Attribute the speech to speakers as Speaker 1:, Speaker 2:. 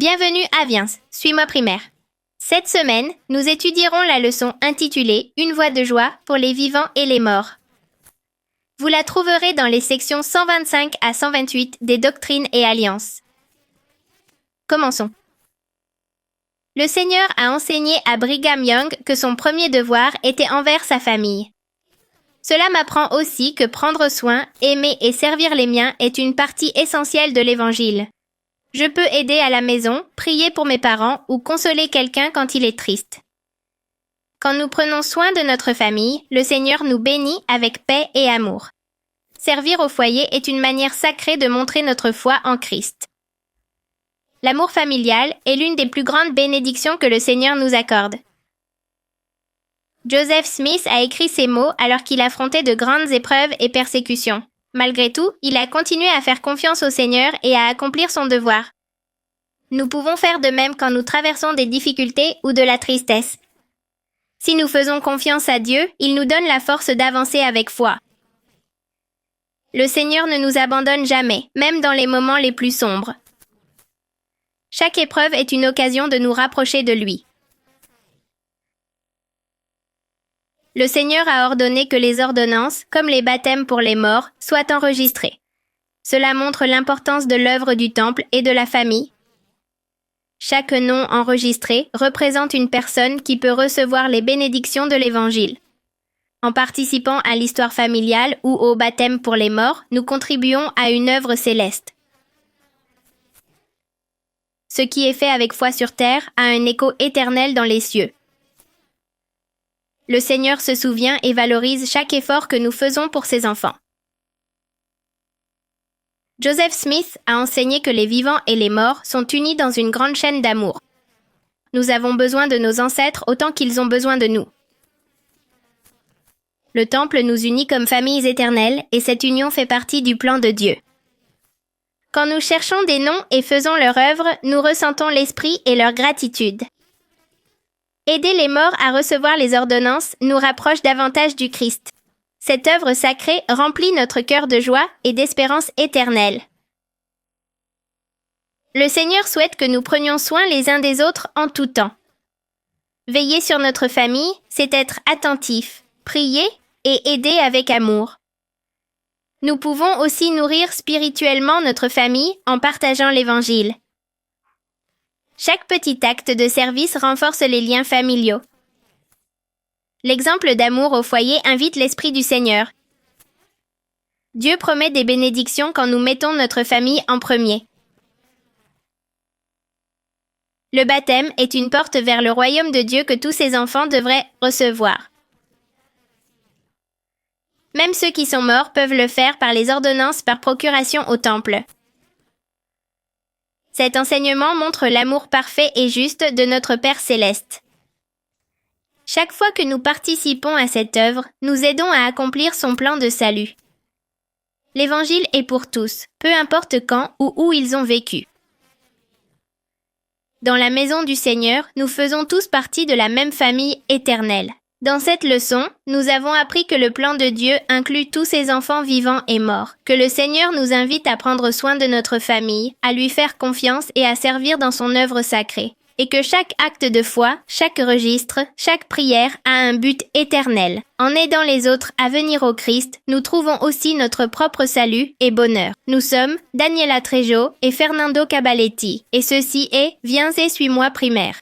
Speaker 1: Bienvenue à Viens, suis-moi primaire. Cette semaine, nous étudierons la leçon intitulée « Une voix de joie pour les vivants et les morts ». Vous la trouverez dans les sections 125 à 128 des Doctrines et Alliances. Commençons. Le Seigneur a enseigné à Brigham Young que son premier devoir était envers sa famille. Cela m'apprend aussi que prendre soin, aimer et servir les miens est une partie essentielle de l'Évangile. Je peux aider à la maison, prier pour mes parents ou consoler quelqu'un quand il est triste. Quand nous prenons soin de notre famille, le Seigneur nous bénit avec paix et amour. Servir au foyer est une manière sacrée de montrer notre foi en Christ. L'amour familial est l'une des plus grandes bénédictions que le Seigneur nous accorde. Joseph Smith a écrit ces mots alors qu'il affrontait de grandes épreuves et persécutions. Malgré tout, il a continué à faire confiance au Seigneur et à accomplir son devoir. Nous pouvons faire de même quand nous traversons des difficultés ou de la tristesse. Si nous faisons confiance à Dieu, il nous donne la force d'avancer avec foi. Le Seigneur ne nous abandonne jamais, même dans les moments les plus sombres. Chaque épreuve est une occasion de nous rapprocher de lui. Le Seigneur a ordonné que les ordonnances, comme les baptêmes pour les morts, soient enregistrées. Cela montre l'importance de l'œuvre du temple et de la famille. Chaque nom enregistré représente une personne qui peut recevoir les bénédictions de l'Évangile. En participant à l'histoire familiale ou au baptême pour les morts, nous contribuons à une œuvre céleste. Ce qui est fait avec foi sur terre a un écho éternel dans les cieux. Le Seigneur se souvient et valorise chaque effort que nous faisons pour ses enfants. Joseph Smith a enseigné que les vivants et les morts sont unis dans une grande chaîne d'amour. Nous avons besoin de nos ancêtres autant qu'ils ont besoin de nous. Le temple nous unit comme familles éternelles et cette union fait partie du plan de Dieu. Quand nous cherchons des noms et faisons leur œuvre, nous ressentons l'esprit et leur gratitude. Aider les morts à recevoir les ordonnances nous rapproche davantage du Christ. Cette œuvre sacrée remplit notre cœur de joie et d'espérance éternelle. Le Seigneur souhaite que nous prenions soin les uns des autres en tout temps. Veiller sur notre famille, c'est être attentif, prier et aider avec amour. Nous pouvons aussi nourrir spirituellement notre famille en partageant l'Évangile. Chaque petit acte de service renforce les liens familiaux. L'exemple d'amour au foyer invite l'Esprit du Seigneur. Dieu promet des bénédictions quand nous mettons notre famille en premier. Le baptême est une porte vers le royaume de Dieu que tous ses enfants devraient recevoir. Même ceux qui sont morts peuvent le faire par les ordonnances par procuration au temple. Cet enseignement montre l'amour parfait et juste de notre Père céleste. Chaque fois que nous participons à cette œuvre, nous aidons à accomplir son plan de salut. L'Évangile est pour tous, peu importe quand ou où ils ont vécu. Dans la maison du Seigneur, nous faisons tous partie de la même famille éternelle. Dans cette leçon, nous avons appris que le plan de Dieu inclut tous ses enfants vivants et morts, que le Seigneur nous invite à prendre soin de notre famille, à lui faire confiance et à servir dans son œuvre sacrée, et que chaque acte de foi, chaque registre, chaque prière a un but éternel. En aidant les autres à venir au Christ, nous trouvons aussi notre propre salut et bonheur. Nous sommes Daniela Trejo et Fernando Cabaletti, et ceci est Viens et suis-moi primaire.